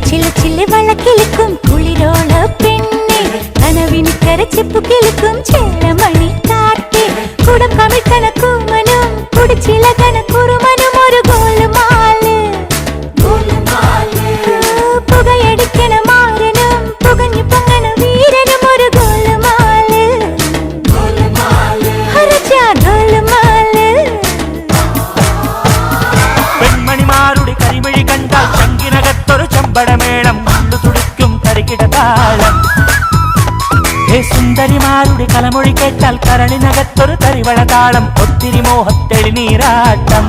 ചില ചില വളക്കിളിക്കും കുളിരോള പെണ്ണെ കനവിന് കരച്ചിപ്പു കിളിക്കും ചേലമണി കാട്ടി കുടം കമിഴ്ക്കണ കൂമനും കുടിച്ചില കണക്കുറുമനും ഒരു ഗോളുമാല് പുകയടിക്കണ മാരനും പുകഞ്ഞു പൊങ്ങണ വീരനും ഒരു ഗോളുമാല് ഗോളുമാല് പെൺമണിമാരുടെ കരിമിഴി കണ്ടാൽ ചങ്കിനകത്തൊരു ചമ്പടമേളം ഉള്ളു തുടിക്കും തരികിടതാളം സുന്ദരിമാരുടെ കലമൊഴി കേട്ടാൽ കരളിനകത്തൊരു തരിവളതാളം ഒത്തിരി മോഹത്തെളി നീരാട്ടം